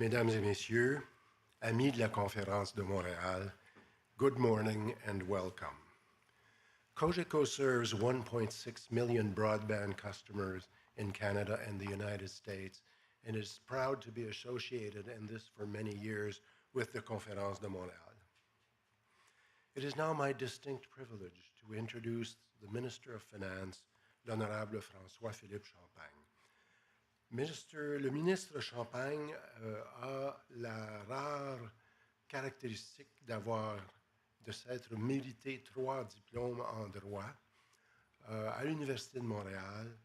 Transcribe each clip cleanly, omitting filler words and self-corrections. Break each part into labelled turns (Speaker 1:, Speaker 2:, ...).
Speaker 1: Mesdames et Messieurs, amis de la Conférence de Montréal, good morning and welcome. Cogeco serves 1.6 million broadband customers in Canada and the United States and is proud to be associated, and this for many years, with the Conférence de Montréal. It is now my distinct privilege to introduce the Minister of Finance, l'Honorable François-Philippe Champagne. Le ministre Champagne a la rare caractéristique de s'être mérité 3 diplômes en droit à l'Université de Montréal,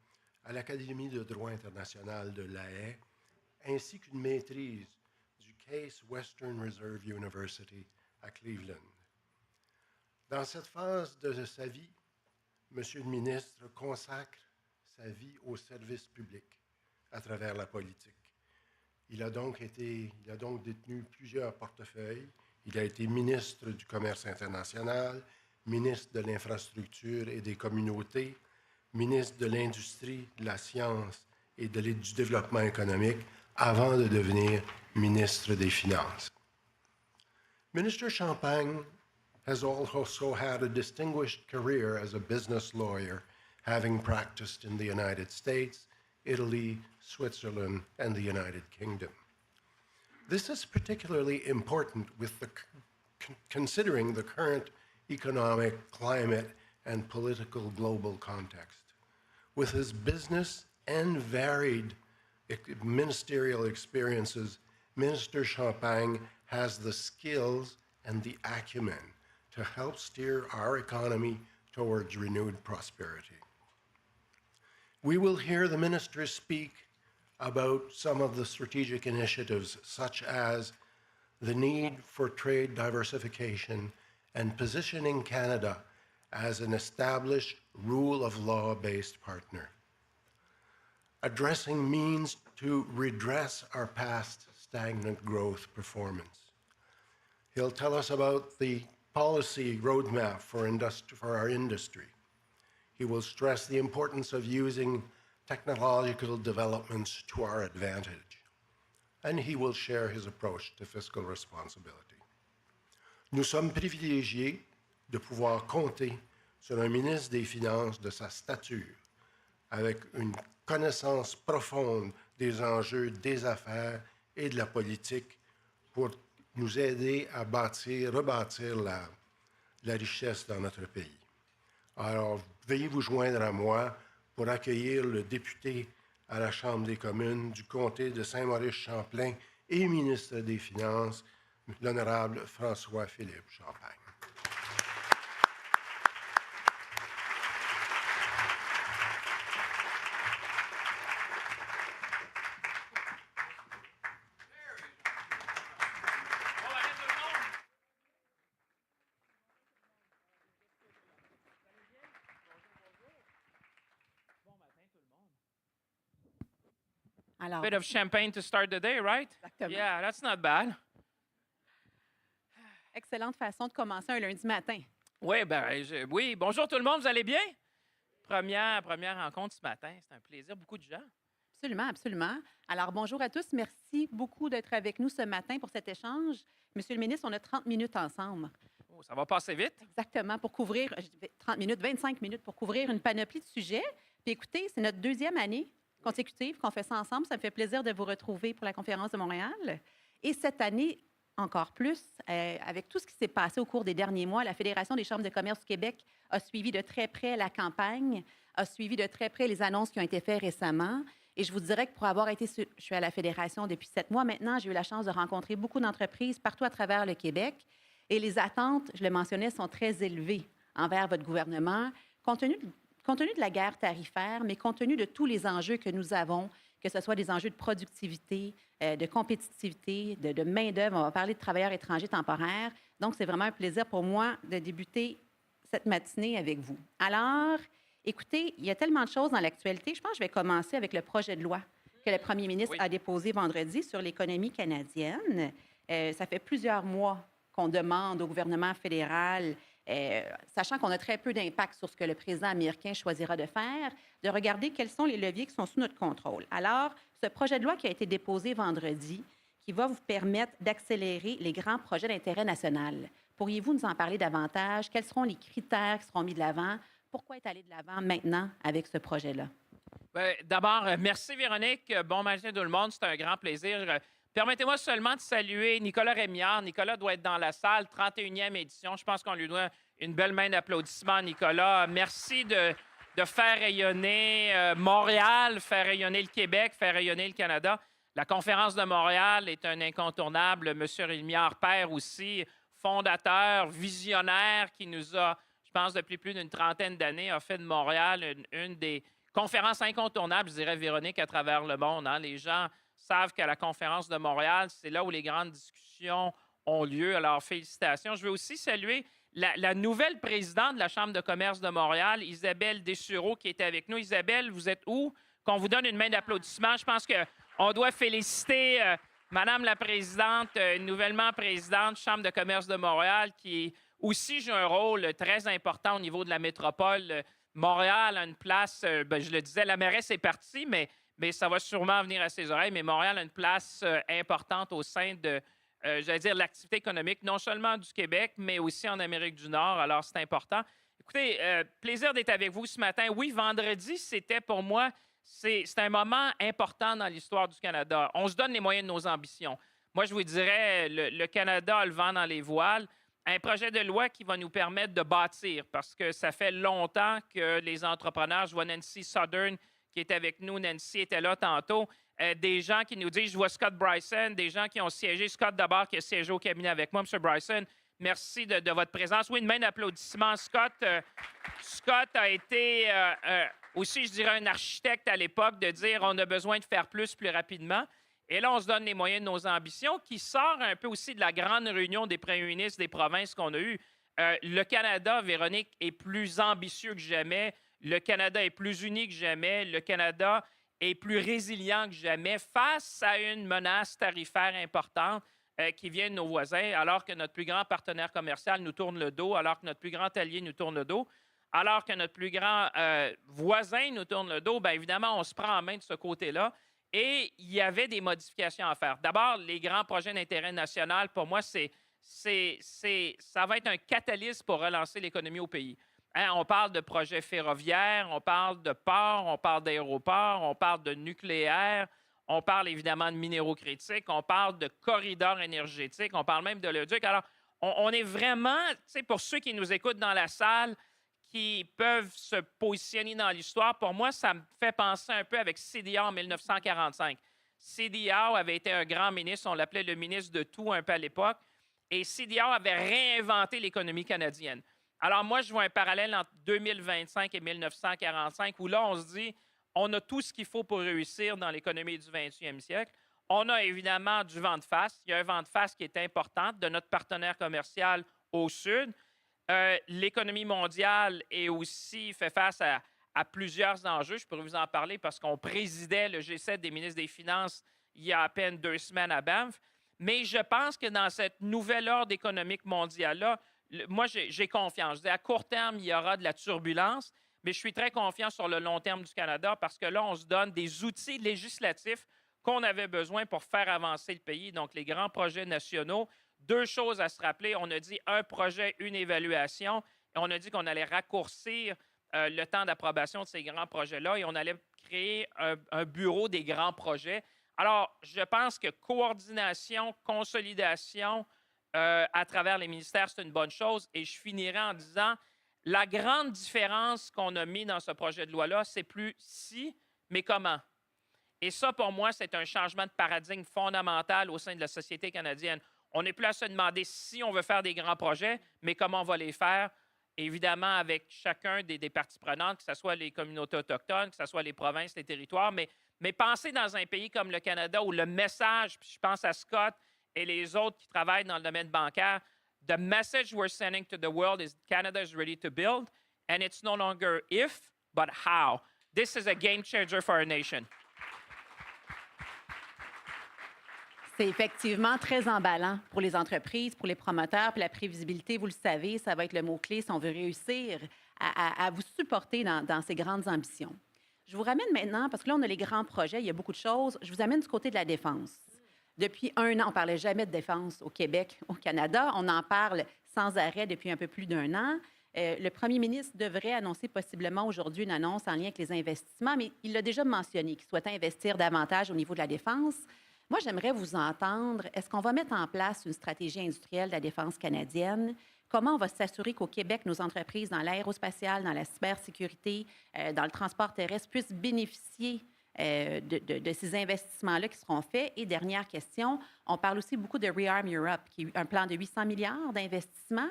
Speaker 1: à l'Académie de droit international de La Haye, ainsi qu'une maîtrise du Case Western Reserve University à Cleveland. Dans cette phase de sa vie, M. le ministre consacre sa vie au service public à travers la politique. Il a donc détenu plusieurs portefeuilles. Il a été ministre du Commerce international, ministre de l'Infrastructure et des communautés, ministre de l'Industrie, de la Science et du Développement économique, avant de devenir ministre des Finances. Minister Champagne has also had a distinguished career as a business lawyer, having practiced in the United States, Italy, Switzerland, and the United Kingdom. This is particularly important considering the current economic, climate, and political global context. With his business and varied ministerial experiences, Minister Champagne has the skills and the acumen to help steer our economy towards renewed prosperity. We will hear the minister speak about some of the strategic initiatives, such as the need for trade diversification and positioning Canada as an established rule of law-based partner, addressing means to redress our past stagnant growth performance. He'll tell us about the policy roadmap for our industry. He will stress the importance of using technological developments to our advantage, and he will share his approach to fiscal responsibility. Nous sommes privilégiés de pouvoir compter sur un ministre des Finances de sa stature, avec une connaissance profonde des enjeux des affaires et de la politique pour nous aider à rebâtir la richesse dans notre pays. Alors, veuillez vous joindre à moi pour accueillir le député à la Chambre des communes du comté de Saint-Maurice-Champlain et ministre des Finances, l'honorable François-Philippe Champagne.
Speaker 2: Alors,
Speaker 3: Bit of champagne to start the day, right?
Speaker 2: Exactement.
Speaker 3: Yeah, that's not bad.
Speaker 2: Excellente façon de commencer un lundi matin.
Speaker 3: Oui, oui. Bonjour tout le monde, vous allez bien? Première rencontre ce matin, c'est un plaisir, beaucoup de gens.
Speaker 2: Absolument, absolument. Alors, bonjour à tous. Merci beaucoup d'être avec nous ce matin pour cet échange. Monsieur le ministre, on a 30 minutes ensemble.
Speaker 3: Oh, ça va passer vite.
Speaker 2: Exactement, pour couvrir, 30 minutes, 25 minutes pour couvrir une panoplie de sujets. Puis écoutez, c'est notre 2e année consécutive qu'on fait ça ensemble. Ça me fait plaisir de vous retrouver pour la Conférence de Montréal. Et cette année, encore plus, avec tout ce qui s'est passé au cours des derniers mois, la Fédération des chambres de commerce du Québec a suivi de très près la campagne, a suivi de très près les annonces qui ont été faites récemment. Et je vous dirais que pour avoir été, je suis à la Fédération depuis 7 mois maintenant, j'ai eu la chance de rencontrer beaucoup d'entreprises partout à travers le Québec. Et les attentes, je le mentionnais, sont très élevées envers votre gouvernement, compte tenu de la guerre tarifaire, mais compte tenu de tous les enjeux que nous avons, que ce soit des enjeux de productivité, de compétitivité, de main-d'œuvre. On va parler de travailleurs étrangers temporaires. Donc, c'est vraiment un plaisir pour moi de débuter cette matinée avec vous. Alors, écoutez, il y a tellement de choses dans l'actualité. Je pense que je vais commencer avec le projet de loi que le premier ministre a déposé vendredi sur l'économie canadienne. Ça fait plusieurs mois qu'on demande au gouvernement fédéral, sachant qu'on a très peu d'impact sur ce que le président américain choisira de faire, de regarder quels sont les leviers qui sont sous notre contrôle. Alors, ce projet de loi qui a été déposé vendredi, qui va vous permettre d'accélérer les grands projets d'intérêt national. Pourriez-vous nous en parler davantage? Quels seront les critères qui seront mis de l'avant? Pourquoi être allé de l'avant maintenant avec ce projet-là?
Speaker 3: Ben, d'abord, merci Véronique. Bon matin tout le monde, c'est un grand plaisir. Permettez-moi seulement de saluer Nicolas Rémillard. Nicolas doit être dans la salle, 31e édition. Je pense qu'on lui doit une belle main d'applaudissements, Nicolas. Merci de faire rayonner Montréal, faire rayonner le Québec, faire rayonner le Canada. La conférence de Montréal est un incontournable. Monsieur Rémillard père aussi, fondateur, visionnaire, qui nous a, je pense, depuis plus d'une trentaine d'années, a fait de Montréal une des conférences incontournables, je dirais, Véronique, à travers le monde. Hein. Les gens savent qu'à la conférence de Montréal, c'est là où les grandes discussions ont lieu. Alors, félicitations. Je veux aussi saluer la nouvelle présidente de la Chambre de commerce de Montréal, Isabelle Dessureau, qui était avec nous. Isabelle, vous êtes où? Qu'on vous donne une main d'applaudissement. Je pense qu'on doit féliciter Madame la présidente, nouvellement présidente Chambre de commerce de Montréal, qui aussi joue un rôle très important au niveau de la métropole. Montréal a une place, je le disais, la mairesse est partie, mais ça va sûrement venir à ses oreilles, mais Montréal a une place importante au sein de, j'allais dire, l'activité économique, non seulement du Québec, mais aussi en Amérique du Nord. Alors, c'est important. Écoutez, plaisir d'être avec vous ce matin. Oui, vendredi, c'était pour moi, c'est un moment important dans l'histoire du Canada. On se donne les moyens de nos ambitions. Moi, je vous dirais, le Canada a le vent dans les voiles. Un projet de loi qui va nous permettre de bâtir, parce que ça fait longtemps que les entrepreneurs, je vois Nancy Southern qui est avec nous, Nancy était là tantôt, des gens qui nous disent, je vois Scott Bryson, des gens qui ont siégé, Scott d'abord qui a siégé au cabinet avec moi, M. Bryson, merci de votre présence. Oui, une main d'applaudissement, Scott. Scott a été aussi, je dirais, un architecte à l'époque de dire, on a besoin de faire plus rapidement. Et là, on se donne les moyens de nos ambitions, qui sort un peu aussi de la grande réunion des premiers ministres des provinces qu'on a eue. Le Canada, Véronique, est plus ambitieux que jamais. Le Canada est plus uni que jamais. Le Canada est plus résilient que jamais face à une menace tarifaire importante qui vient de nos voisins, alors que notre plus grand partenaire commercial nous tourne le dos, alors que notre plus grand allié nous tourne le dos, alors que notre plus grand voisin nous tourne le dos. Bien évidemment, on se prend en main de ce côté-là. Et il y avait des modifications à faire. D'abord, les grands projets d'intérêt national, pour moi, ça va être un catalyse pour relancer l'économie au pays. Hein, on parle de projets ferroviaires, on parle de ports, on parle d'aéroports, on parle de nucléaire, on parle évidemment de minéraux critiques, on parle de corridors énergétiques, on parle même de l'oléoduc. Alors, on est vraiment, tu sais, pour ceux qui nous écoutent dans la salle, qui peuvent se positionner dans l'histoire, pour moi, ça me fait penser un peu avec C.D. Howe en 1945. C.D. Howe avait été un grand ministre, on l'appelait le ministre de tout un peu à l'époque, et C.D. Howe avait réinventé l'économie canadienne. Alors moi, je vois un parallèle entre 2025 et 1945, où là, on se dit, on a tout ce qu'il faut pour réussir dans l'économie du 20e siècle. On a évidemment du vent de face. Il y a un vent de face qui est important de notre partenaire commercial au sud. L'économie mondiale est aussi fait face à plusieurs enjeux. Je pourrais vous en parler parce qu'on présidait le G7 des ministres des Finances il y a à peine 2 semaines à Banff. Mais je pense que dans cette nouvelle ordre économique mondiale-là, moi, j'ai confiance. Je dis, à court terme, il y aura de la turbulence, mais je suis très confiant sur le long terme du Canada parce que là, on se donne des outils législatifs qu'on avait besoin pour faire avancer le pays. Donc, les grands projets nationaux. 2 choses à se rappeler. On a dit un projet, une évaluation. Et on a dit qu'on allait raccourcir le temps d'approbation de ces grands projets-là et on allait créer un bureau des grands projets. Alors, je pense que coordination, consolidation à travers les ministères, c'est une bonne chose. Et je finirai en disant, la grande différence qu'on a mis dans ce projet de loi-là, c'est plus si, mais comment. Et ça, pour moi, c'est un changement de paradigme fondamental au sein de la société canadienne. On n'est plus à se demander si on veut faire des grands projets, mais comment on va les faire, évidemment avec chacun des parties prenantes, que ce soit les communautés autochtones, que ce soit les provinces, les territoires, mais penser dans un pays comme le Canada où le message, puis je pense à Scott et les autres qui travaillent dans le domaine bancaire, the message we're sending to the world is Canada is ready to build, and it's no longer if, but how. This is a game changer for our nation.
Speaker 2: C'est effectivement très emballant pour les entreprises, pour les promoteurs, puis la prévisibilité, vous le savez, ça va être le mot-clé si on veut réussir à vous supporter dans ces grandes ambitions. Je vous ramène maintenant, parce que là, on a les grands projets, il y a beaucoup de choses. Je vous amène du côté de la défense. Depuis 1 an, on ne parlait jamais de défense au Québec, au Canada. On en parle sans arrêt depuis un peu plus d'1 an. Le premier ministre devrait annoncer possiblement aujourd'hui une annonce en lien avec les investissements, mais il l'a déjà mentionné, qu'il souhaitait investir davantage au niveau de la défense. Moi, j'aimerais vous entendre. Est-ce qu'on va mettre en place une stratégie industrielle de la défense canadienne? Comment on va s'assurer qu'au Québec, nos entreprises dans l'aérospatiale, dans la cybersécurité, dans le transport terrestre puissent bénéficier de ces investissements-là qui seront faits? Et dernière question, on parle aussi beaucoup de Rearm Europe, qui est un plan de 800 milliards d'investissements.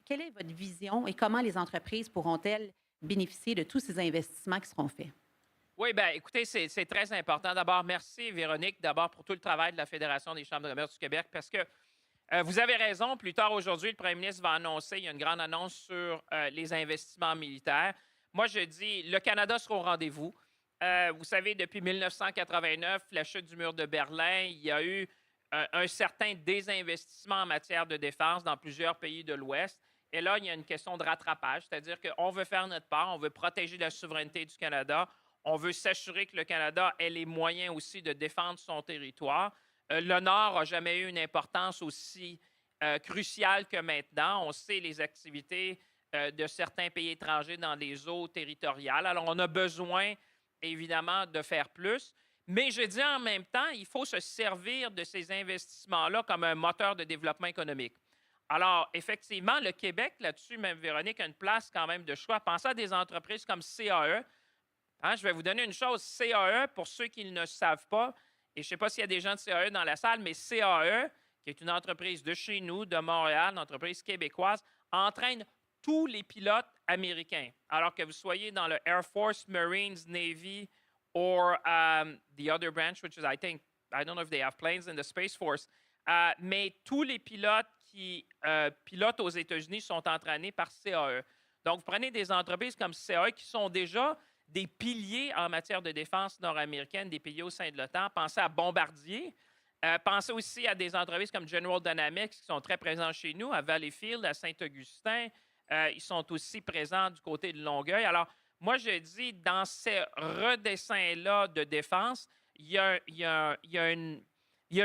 Speaker 2: Quelle est votre vision et comment les entreprises pourront-elles bénéficier de tous ces investissements qui seront faits?
Speaker 3: Oui, bien, écoutez, c'est très important. D'abord, merci, Véronique, d'abord pour tout le travail de la Fédération des chambres de commerce du Québec, parce que vous avez raison. Plus tard aujourd'hui, le premier ministre va annoncer, il y a une grande annonce sur les investissements militaires. Moi, je dis, le Canada sera au rendez-vous. Vous savez, depuis 1989, la chute du mur de Berlin, il y a eu un certain désinvestissement en matière de défense dans plusieurs pays de l'Ouest. Et là, il y a une question de rattrapage, c'est-à-dire qu'on veut faire notre part, on veut protéger la souveraineté du Canada, on veut s'assurer que le Canada ait les moyens aussi de défendre son territoire. Le Nord n'a jamais eu une importance aussi cruciale que maintenant. On sait les activités de certains pays étrangers dans les eaux territoriales. Alors, on a besoin, évidemment, de faire plus. Mais je dis en même temps, il faut se servir de ces investissements-là comme un moteur de développement économique. Alors, effectivement, le Québec, là-dessus, même Véronique, a une place quand même de choix. Pensez à des entreprises comme CAE. Hein, je vais vous donner une chose. CAE, pour ceux qui ne savent pas, et je ne sais pas s'il y a des gens de CAE dans la salle, mais CAE, qui est une entreprise de chez nous, de Montréal, une entreprise québécoise, entraîne tous les pilotes américains. Alors que vous soyez dans le Air Force, Marines, Navy, or the other branch, which is, I don't know if they have planes in the Space Force, mais tous les pilotes qui pilotent aux États-Unis sont entraînés par CAE. Donc, vous prenez des entreprises comme CAE qui sont déjà des piliers en matière de défense nord-américaine, des piliers au sein de l'OTAN. Pensez à Bombardier. Pensez aussi à des entreprises comme General Dynamics qui sont très présents chez nous, à Valleyfield, à Saint-Augustin. Ils sont aussi présents du côté de Longueuil. Alors, moi, je dis, dans ces redessins-là de défense, il y a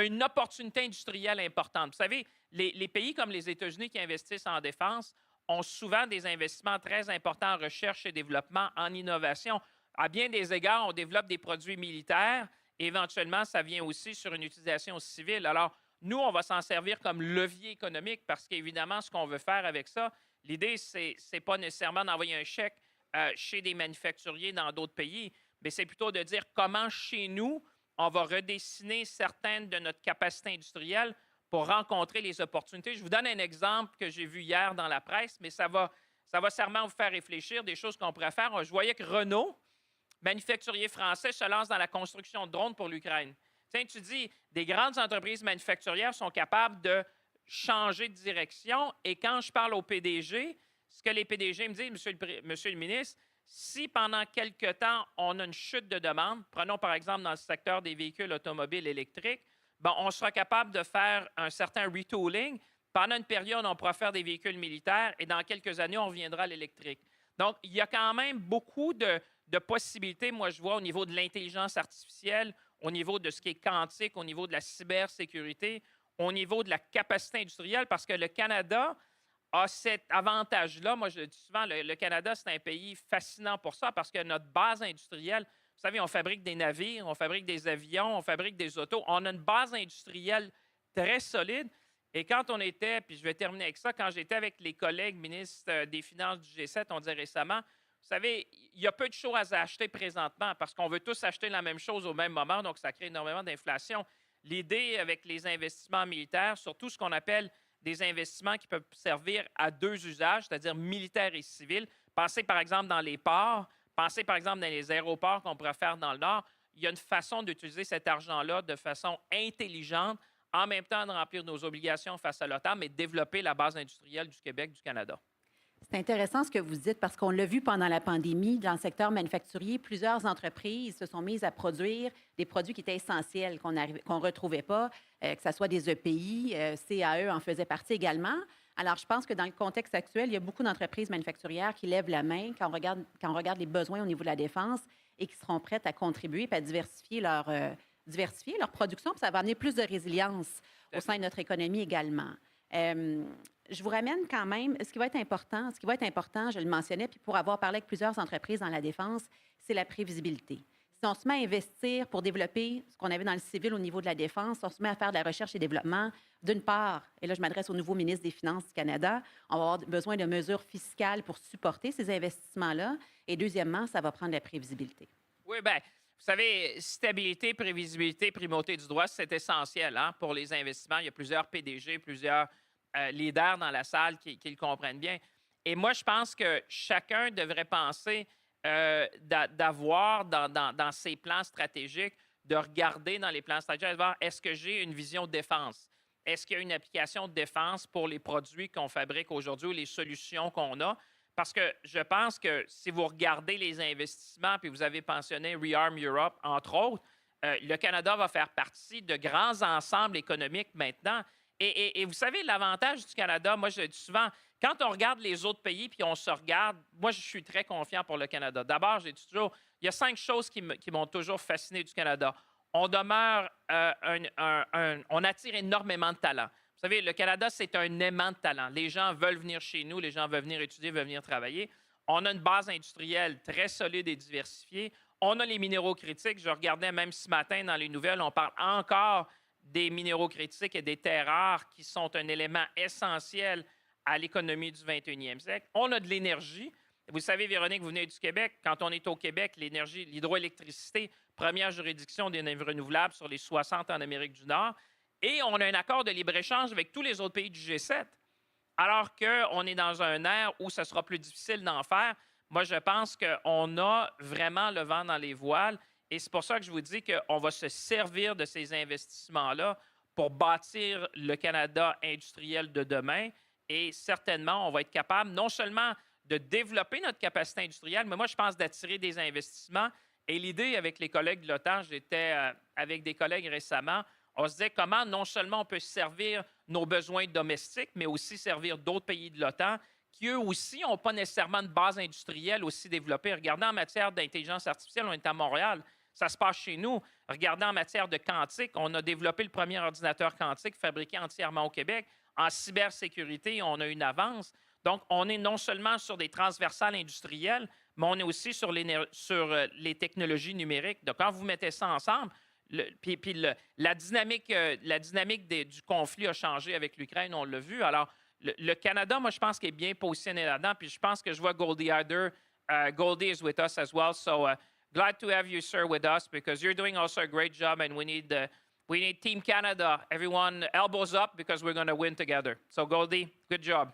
Speaker 3: une opportunité industrielle importante. Vous savez, les pays comme les États-Unis qui investissent en défense ont souvent des investissements très importants en recherche et développement, en innovation. À bien des égards, on développe des produits militaires. Et éventuellement, ça vient aussi sur une utilisation civile. Alors, nous, on va s'en servir comme levier économique parce qu'évidemment, ce qu'on veut faire avec ça, l'idée, c'est pas nécessairement d'envoyer un chèque chez des manufacturiers dans d'autres pays, mais c'est plutôt de dire comment chez nous, on va redessiner certaines de notre capacité industrielle pour rencontrer les opportunités. Je vous donne un exemple que j'ai vu hier dans la presse, mais ça va sûrement vous faire réfléchir des choses qu'on pourrait faire. Je voyais que Renault, manufacturier français, se lance dans la construction de drones pour l'Ukraine. Tiens, tu dis, des grandes entreprises manufacturières sont capables de changer de direction. Et quand je parle au PDG, ce que les PDG me disent, monsieur le ministre, si pendant quelque temps, on a une chute de demande, prenons par exemple dans le secteur des véhicules automobiles électriques, bon, on sera capable de faire un certain retooling. Pendant une période, on pourra faire des véhicules militaires et dans quelques années, on reviendra à l'électrique. Donc, il y a quand même beaucoup de possibilités, moi, je vois, au niveau de l'intelligence artificielle, au niveau de ce qui est quantique, au niveau de la cybersécurité, au niveau de la capacité industrielle, parce que le Canada a cet avantage-là. Moi, je le dis souvent, le Canada, c'est un pays fascinant pour ça, parce que notre base industrielle, vous savez, on fabrique des navires, on fabrique des avions, on fabrique des autos. On a une base industrielle très solide. Et quand on était, puis je vais terminer avec ça, quand j'étais avec les collègues ministres des Finances du G7, on disait récemment, vous savez, il y a peu de choses à acheter présentement parce qu'on veut tous acheter la même chose au même moment, donc ça crée énormément d'inflation. L'idée avec les investissements militaires, surtout ce qu'on appelle des investissements qui peuvent servir à deux usages, c'est-à-dire militaire et civil. Pensez par exemple dans les ports, pensez par exemple dans les aéroports qu'on pourrait faire dans le Nord. Il y a une façon d'utiliser cet argent-là de façon intelligente, en même temps de remplir nos obligations face à l'OTAN, mais de développer la base industrielle du Québec, du Canada.
Speaker 2: C'est intéressant ce que vous dites parce qu'on l'a vu pendant la pandémie, dans le secteur manufacturier, plusieurs entreprises se sont mises à produire des produits qui étaient essentiels, qu'on ne retrouvait pas, que ce soit des EPI, CAE en faisait partie également. Alors, je pense que dans le contexte actuel, il y a beaucoup d'entreprises manufacturières qui lèvent la main quand on regarde les besoins au niveau de la défense et qui seront prêtes à contribuer et à diversifier diversifier leur production, puis ça va amener plus de résilience au sein de notre économie également. Je vous ramène quand même, ce qui va être important, je le mentionnais, puis pour avoir parlé avec plusieurs entreprises dans la défense, c'est la prévisibilité. Si on se met à investir pour développer ce qu'on avait dans le civil au niveau de la défense, on se met à faire de la recherche et développement, d'une part, et là je m'adresse au nouveau ministre des Finances du Canada, on va avoir besoin de mesures fiscales pour supporter ces investissements-là, et deuxièmement, ça va prendre la prévisibilité.
Speaker 3: Oui, bien, vous savez, stabilité, prévisibilité, primauté du droit, c'est essentiel pour les investissements. Il y a plusieurs PDG, plusieurs leaders dans la salle qui le comprennent bien. Et moi, je pense que chacun devrait penser d'avoir dans ses plans stratégiques, de regarder dans les plans stratégiques, de voir est-ce que j'ai une vision de défense? Est-ce qu'il y a une application de défense pour les produits qu'on fabrique aujourd'hui ou les solutions qu'on a? Parce que je pense que si vous regardez les investissements, puis vous avez pensionné Rearm Europe, entre autres, le Canada va faire partie de grands ensembles économiques maintenant. Et vous savez, l'avantage du Canada, moi je le dis souvent, quand on regarde les autres pays puis on se regarde, moi je suis très confiant pour le Canada. D'abord, j'ai dit toujours, il y a 5 choses qui m'ont toujours fasciné du Canada. On demeure, on attire énormément de talents. Vous savez, le Canada, c'est un aimant de talent. Les gens veulent venir chez nous, les gens veulent venir étudier, veulent venir travailler. On a une base industrielle très solide et diversifiée. On a les minéraux critiques. Je regardais même ce matin dans les nouvelles, on parle encore des minéraux critiques et des terres rares qui sont un élément essentiel à l'économie du 21e siècle. On a de l'énergie. Vous savez, Véronique, vous venez du Québec. Quand on est au Québec, l'énergie, l'hydroélectricité, première juridiction des renouvelables sur les 60 en Amérique du Nord. Et on a un accord de libre-échange avec tous les autres pays du G7. Alors qu'on est dans un air où ce sera plus difficile d'en faire, moi, je pense qu'on a vraiment le vent dans les voiles. Et c'est pour ça que je vous dis qu'on va se servir de ces investissements-là pour bâtir le Canada industriel de demain. Et certainement, on va être capable non seulement de développer notre capacité industrielle, mais moi, je pense d'attirer des investissements. Et l'idée avec les collègues de l'OTAN, j'étais avec des collègues récemment, on se disait comment non seulement on peut servir nos besoins domestiques, mais aussi servir d'autres pays de l'OTAN qui, eux aussi, n'ont pas nécessairement une base industrielle aussi développée. Regardez en matière d'intelligence artificielle, on est à Montréal, ça se passe chez nous. Regardez en matière de quantique, on a développé le premier ordinateur quantique fabriqué entièrement au Québec. En cybersécurité, on a une avance. Donc, on est non seulement sur des transversales industrielles, mais on est aussi sur les technologies numériques. Donc, quand vous mettez ça ensemble, la dynamique du conflit a changé avec l'Ukraine, on l'a vu. Alors, le Canada, moi, je pense qu'il est bien positionné là-dedans. Puis je pense que je vois Goldie Hyder. Goldie is with us as well. So, glad to have you, sir, with us because you're doing also a great job and we need Team Canada. Everyone elbows up because we're going to win together. So, Goldie, good job.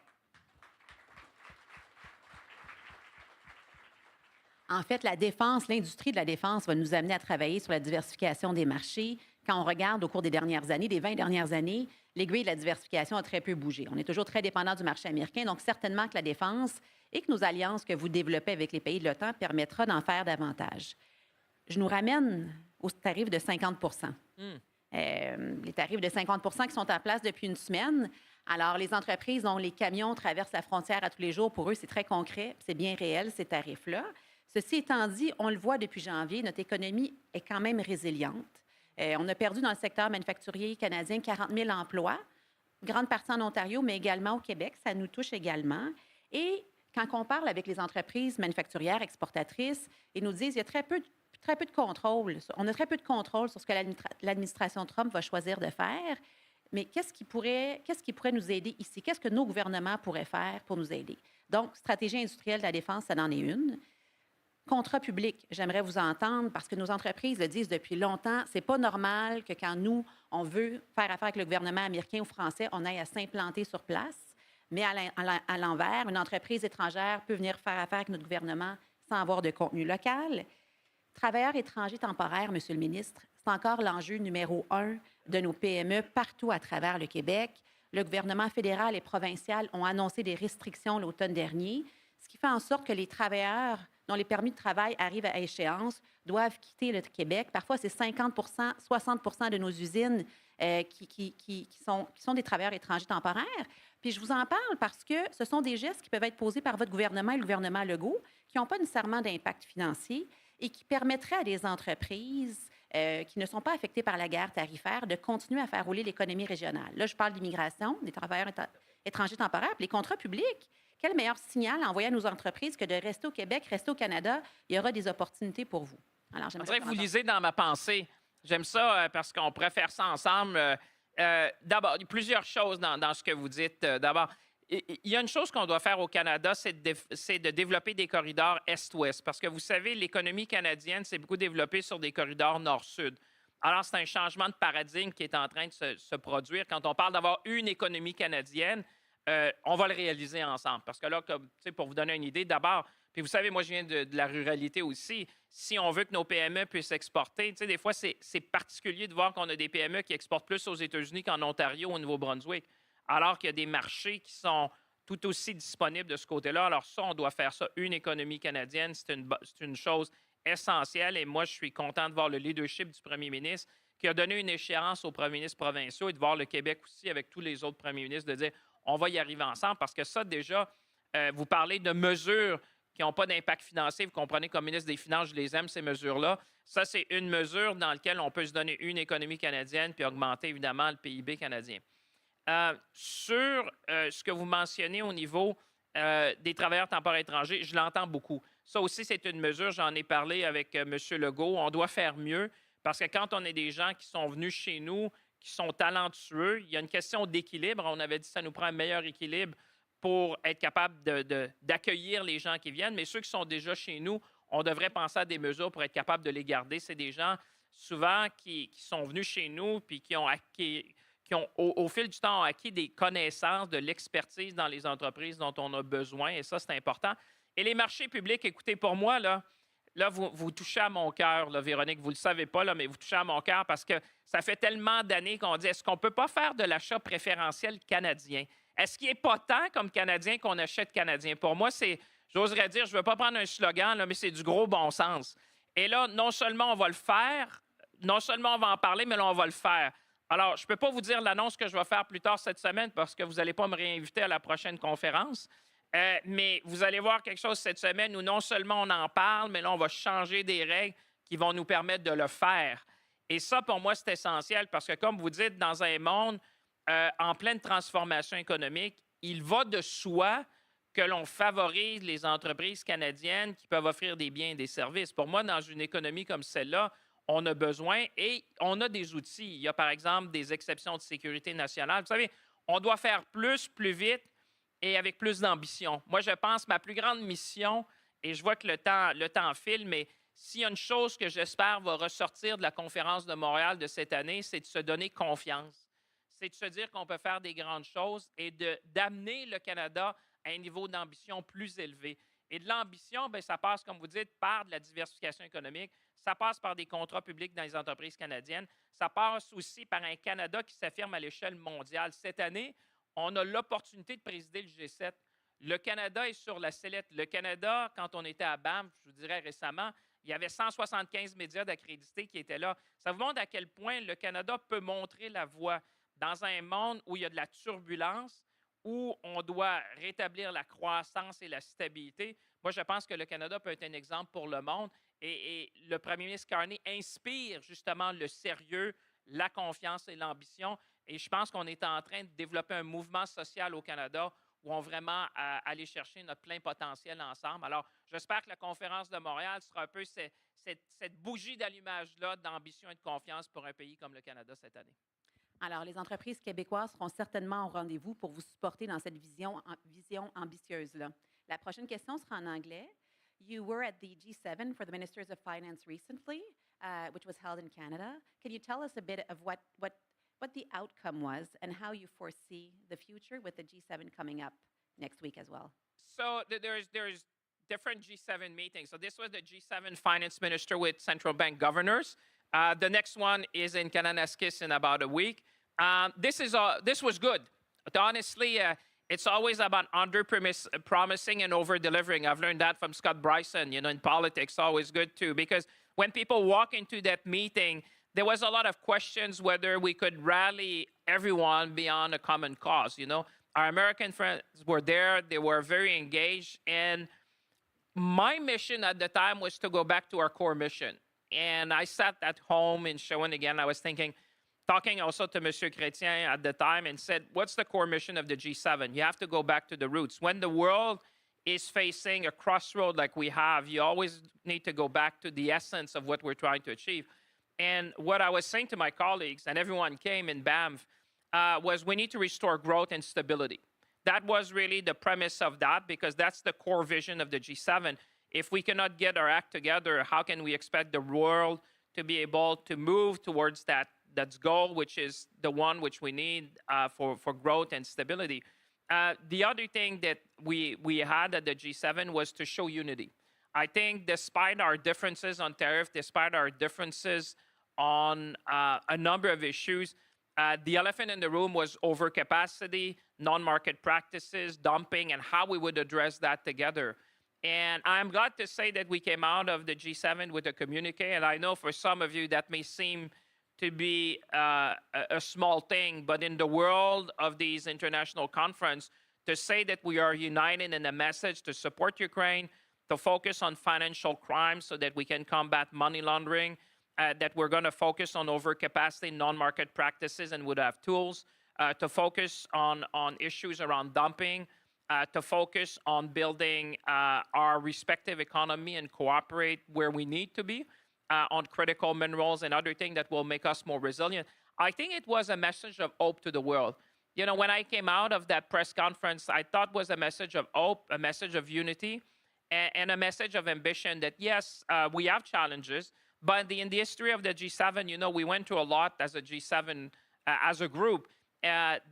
Speaker 2: En fait, la défense, l'industrie de la défense va nous amener à travailler sur la diversification des marchés. Quand on regarde au cours des dernières années, des 20 dernières années, l'aiguille de la diversification a très peu bougé. On est toujours très dépendant du marché américain, donc certainement que la défense et que nos alliances que vous développez avec les pays de l'OTAN permettra d'en faire davantage. Je nous ramène aux tarifs de 50 les tarifs de 50 qui sont en place depuis une semaine. Alors, les entreprises dont les camions traversent la frontière à tous les jours, pour eux, c'est très concret, c'est bien réel, ces tarifs-là. Ceci étant dit, on le voit depuis janvier, notre économie est quand même résiliente. On a perdu dans le secteur manufacturier canadien 40 000 emplois, grande partie en Ontario, mais également au Québec. Ça nous touche également. Et quand on parle avec les entreprises manufacturières exportatrices, ils nous disent qu'il y a très peu de contrôle. On a très peu de contrôle sur ce que l'administration Trump va choisir de faire. Mais qu'est-ce qui pourrait nous aider ici? Qu'est-ce que nos gouvernements pourraient faire pour nous aider? Donc, stratégie industrielle de la défense, ça en est une. Contrat public, j'aimerais vous entendre parce que nos entreprises le disent depuis longtemps. C'est pas normal que quand nous, on veut faire affaire avec le gouvernement américain ou français, on aille à s'implanter sur place. Mais à l'envers, une entreprise étrangère peut venir faire affaire avec notre gouvernement sans avoir de contenu local. Travailleurs étrangers temporaires, Monsieur le ministre, c'est encore l'enjeu numéro 1 de nos PME partout à travers le Québec. Le gouvernement fédéral et provincial ont annoncé des restrictions l'automne dernier, ce qui fait en sorte que les travailleurs dont les permis de travail arrivent à échéance doivent quitter le Québec. Parfois, c'est 50 60 de nos usines qui sont des travailleurs étrangers temporaires. Puis je vous en parle parce que ce sont des gestes qui peuvent être posés par votre gouvernement et le gouvernement Legault, qui n'ont pas nécessairement d'impact financier et qui permettraient à des entreprises qui ne sont pas affectés par la guerre tarifaire de continuer à faire rouler l'économie régionale. Là, je parle d'immigration, des travailleurs étrangers temporaires, puis les contrats publics. Quel meilleur signal envoyer à nos entreprises que de rester au Québec, rester au Canada? Il y aura des opportunités pour vous. Alors,
Speaker 3: On dirait que vous lisez dans ma pensée. J'aime ça parce qu'on pourrait faire ça ensemble. D'abord, il y a plusieurs choses dans ce que vous dites. D'abord, il y a une chose qu'on doit faire au Canada, c'est de développer des corridors Est-Ouest. Parce que vous savez, l'économie canadienne s'est beaucoup développée sur des corridors Nord-Sud. Alors, c'est un changement de paradigme qui est en train de se produire. Quand on parle d'avoir une économie canadienne, on va le réaliser ensemble. Parce que là, comme, pour vous donner une idée, d'abord, puis vous savez, moi, je viens de la ruralité aussi. Si on veut que nos PME puissent exporter, des fois, c'est particulier de voir qu'on a des PME qui exportent plus aux États-Unis qu'en Ontario ou au Nouveau-Brunswick, alors qu'il y a des marchés qui sont tout aussi disponibles de ce côté-là. Alors ça, on doit faire ça. Une économie canadienne, c'est une chose essentielle. Et moi, je suis content de voir le leadership du premier ministre qui a donné une échéance aux premiers ministres provinciaux et de voir le Québec aussi avec tous les autres premiers ministres de dire on va y arriver ensemble parce que ça, déjà, vous parlez de mesures qui n'ont pas d'impact financier. Vous comprenez, comme ministre des Finances, je les aime, ces mesures-là. Ça, c'est une mesure dans laquelle on peut se donner une économie canadienne puis augmenter, évidemment, le PIB canadien. Sur ce que vous mentionnez au niveau des travailleurs temporaires étrangers, je l'entends beaucoup. Ça aussi, c'est une mesure, j'en ai parlé avec M. Legault. On doit faire mieux parce que quand on a des gens qui sont venus chez nous, qui sont talentueux, il y a une question d'équilibre. On avait dit que ça nous prend un meilleur équilibre pour être capable d'accueillir les gens qui viennent. Mais ceux qui sont déjà chez nous, on devrait penser à des mesures pour être capable de les garder. C'est des gens, souvent, qui sont venus chez nous puis qui ont au fil du temps, acquis des connaissances, de l'expertise dans les entreprises dont on a besoin. Et ça, c'est important. Et les marchés publics, écoutez, pour moi, là vous touchez à mon cœur, là, Véronique. Vous ne le savez pas, là, mais vous touchez à mon cœur parce que ça fait tellement d'années qu'on dit, est-ce qu'on ne peut pas faire de l'achat préférentiel canadien? Est-ce qu'il n'est pas temps, comme Canadien, qu'on achète canadien? Pour moi, j'oserais dire, je ne veux pas prendre un slogan, là, mais c'est du gros bon sens. Et là, non seulement on va le faire, non seulement on va en parler, mais là, on va le faire. Alors, je ne peux pas vous dire l'annonce que je vais faire plus tard cette semaine parce que vous n'allez pas me réinviter à la prochaine conférence. Mais vous allez voir quelque chose cette semaine où non seulement on en parle, mais là, on va changer des règles qui vont nous permettre de le faire. Et ça, pour moi, c'est essentiel parce que, comme vous dites, dans un monde en pleine transformation économique, il va de soi que l'on favorise les entreprises canadiennes qui peuvent offrir des biens et des services. Pour moi, dans une économie comme celle-là, on a besoin et on a des outils. Il y a, par exemple, des exceptions de sécurité nationale. Vous savez, on doit faire plus vite et avec plus d'ambition. Moi, je pense que ma plus grande mission, et je vois que le temps file, mais s'il y a une chose que j'espère va ressortir de la conférence de Montréal de cette année, c'est de se donner confiance. C'est de se dire qu'on peut faire des grandes choses et d'amener le Canada à un niveau d'ambition plus élevé. Et de l'ambition, bien, ça passe, comme vous dites, par de la diversification économique. Ça passe par des contrats publics dans les entreprises canadiennes. Ça passe aussi par un Canada qui s'affirme à l'échelle mondiale. Cette année, on a l'opportunité de présider le G7. Le Canada est sur la sellette. Le Canada, quand on était à Banff, je vous dirais récemment, il y avait 175 médias d'accrédités qui étaient là. Ça vous montre à quel point le Canada peut montrer la voie dans un monde où il y a de la turbulence, où on doit rétablir la croissance et la stabilité. Moi, je pense que le Canada peut être un exemple pour le monde. Et le premier ministre Carney inspire justement le sérieux, la confiance et l'ambition. Et je pense qu'on est en train de développer un mouvement social au Canada où on va vraiment aller chercher notre plein potentiel ensemble. Alors, j'espère que la conférence de Montréal sera un peu cette bougie d'allumage-là d'ambition et de confiance pour un pays comme le Canada cette année.
Speaker 2: Alors, les entreprises québécoises seront certainement au rendez-vous pour vous supporter dans cette vision ambitieuse-là. La prochaine question sera en anglais. You were at the G7 for the Ministers of Finance recently, which was held in Canada. Can you tell us a bit of what the outcome was and how you foresee the future with the G7 coming up next week as well?
Speaker 3: So there's different G7 meetings. So this was the G7 finance minister with central bank governors. The next one is in Kananaskis in about a week. This was good. Honestly, it's always about promising and over-delivering. I've learned that from Scott Bryson. In politics, always good too. Because when people walk into that meeting, there was a lot of questions whether we could rally everyone beyond a common cause. Our American friends were there. They were very engaged. And my mission at the time was to go back to our core mission. And I sat at home in Shawinigan. I was talking also to Monsieur Chrétien at the time, and said, what's the core mission of the G7? You have to go back to the roots. When the world is facing a crossroad like we have, you always need to go back to the essence of what we're trying to achieve. And what I was saying to my colleagues, and everyone came in Banff, was we need to restore growth and stability. That was really the premise of that, because that's the core vision of the G7. If we cannot get our act together, how can we expect the world to be able to move towards that goal, which is the one which we need for growth and stability? The other thing that we had at the G7 was to show unity. I think despite our differences on tariff, despite our differences on a number of issues, the elephant in the room was overcapacity, non-market practices, dumping, and how we would address that together. And I'm glad to say that we came out of the G7 with a communique, and I know for some of you that may seem to be a small thing, but in the world of these international conferences, to say that we are united in a message to support Ukraine, to focus on financial crime so that we can combat money laundering, that we're going to focus on overcapacity, non-market practices, and would have tools, to focus on issues around dumping, to focus on building our respective economy and cooperate where we need to be, on critical minerals and other things that will make us more resilient. I think it was a message of hope to the world. You know, when I came out of that press conference, I thought was a message of hope, a message of unity, and a message of ambition that, yes, we have challenges, but in the history of the G7, you know, we went through a lot as a G7, as a group.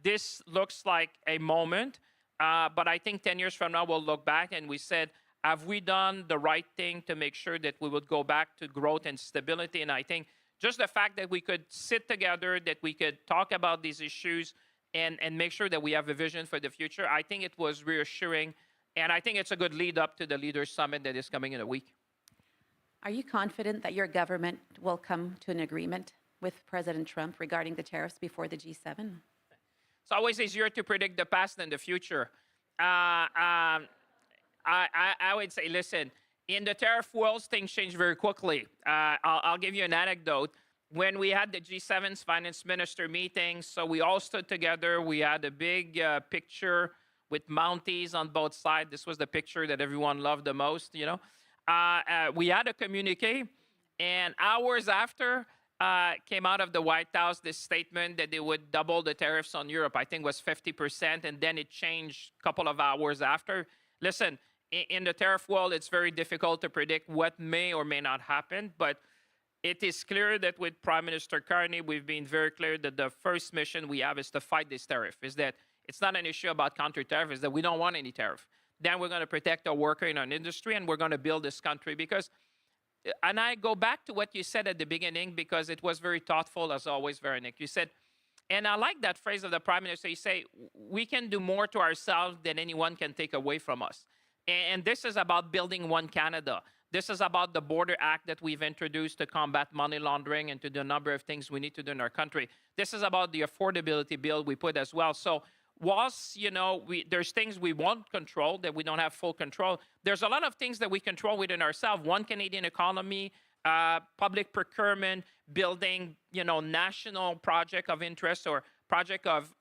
Speaker 3: This looks like a moment, but I think 10 years from now, we'll look back and we said, have we done the right thing to make sure that we would go back to growth and stability? And I think just the fact that we could sit together, that we could talk about these issues and make sure that we have a vision for the future, I think it was reassuring. And I think it's a good lead up to the Leaders Summit that is coming in a week.
Speaker 2: Are you confident that your government will come to an agreement with President Trump regarding the tariffs before the G7?
Speaker 3: It's always easier to predict the past than the future. I would say, listen, in the tariff world, things change very quickly. I'll give you an anecdote. When we had the G7's finance minister meeting, so we all stood together. We had a big picture with Mounties on both sides. This was the picture that everyone loved the most, you know. We had a communique, and hours after came out of the White House this statement that they would double the tariffs on Europe. I think it was 50%, and then it changed a couple of hours after. Listen, in the tariff world, it's very difficult to predict what may or may not happen, but it is clear that with Prime Minister Carney, we've been very clear that the first mission we have is to fight this tariff, is that it's not an issue about counter-tariff, it's that we don't want any tariff. Then we're going to protect our worker in our industry, and we're going to build this country. Because, and I go back to what you said at the beginning, because it was very thoughtful, as always, Véronique. You said, and I like that phrase of the Prime Minister, you say, we can do more to ourselves than anyone can take away from us. And this is about building one Canada. This is about the Border Act that we've introduced to combat money laundering and to do a number of things we need to do in our country. This is about the affordability bill we put as well. So whilst, you know, there's things we won't control, that we don't have full control, there's a lot of things that we control within ourselves. One Canadian economy, public procurement, building, you know, national project of interest or project of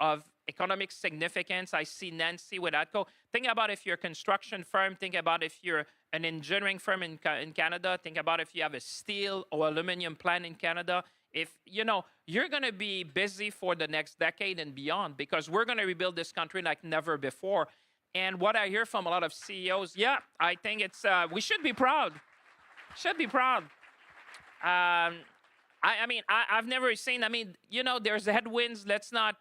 Speaker 3: economic significance. I see Nancy with ATCO. Think about if you're a construction firm. Think about if you're an engineering firm in Canada. Think about if you have a steel or aluminum plant in Canada. If, you know, you're going to be busy for the next decade and beyond, because we're going to rebuild this country like never before. And what I hear from a lot of CEOs, yeah, I think it's, we should be proud. Should be proud. I mean, I've never seen, I mean, you know, there's headwinds. Let's not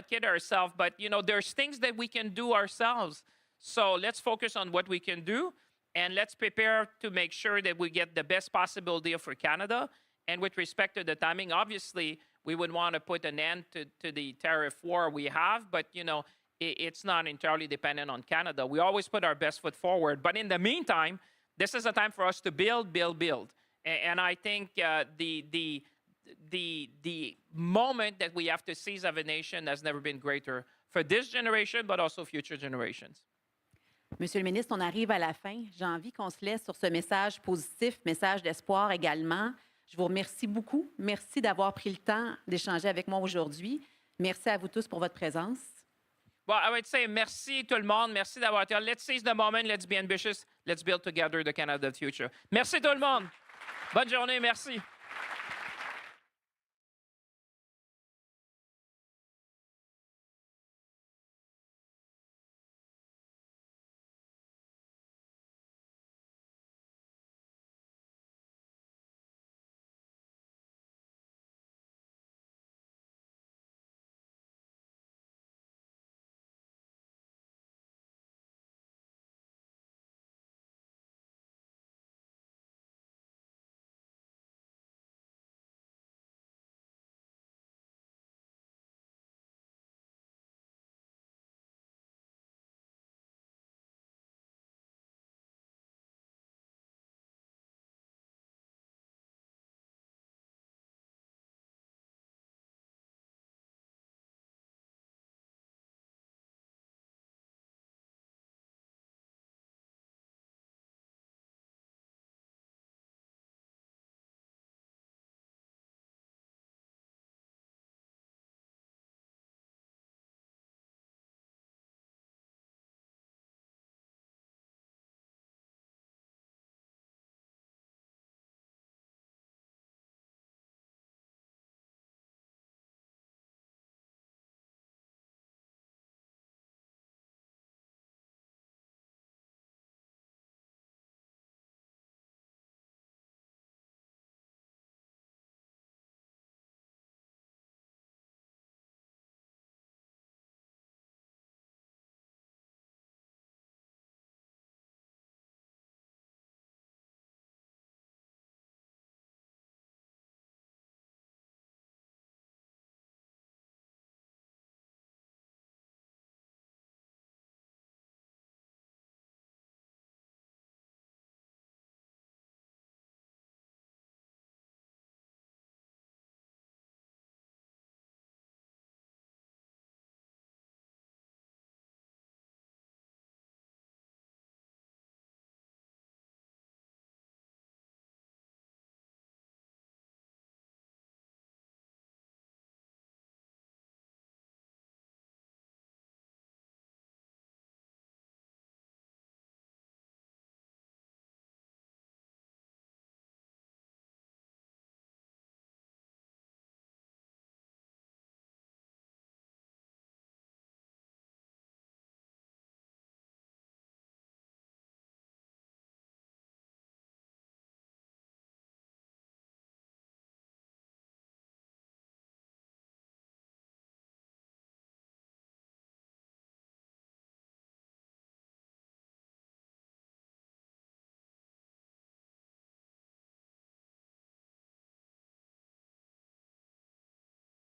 Speaker 3: kid ourselves, but, you know, there's things that we can do ourselves. So let's focus on what we can do, and let's prepare to make sure that we get the best possible deal for Canada. And with respect to the timing, obviously, we would want to put an end to the tariff war we have, but, you know, it's not entirely dependent on Canada. We always put our best foot forward. But in the meantime, this is a time for us to build. And I think the moment that we have to seize of a nation has never been greater for this generation, but also future generations.
Speaker 2: Monsieur le ministre, on arrive à la fin. J'ai envie qu'on se laisse sur ce message positif, message d'espoir également. Je vous remercie beaucoup. Merci d'avoir pris le temps d'échanger avec moi aujourd'hui. Merci à vous tous pour votre présence.
Speaker 3: Well, I would say merci tout le monde. Merci d'avoir été là. Let's seize the moment. Let's be ambitious. Let's build together the Canada of the future. Merci tout le monde. Bonne journée. Merci.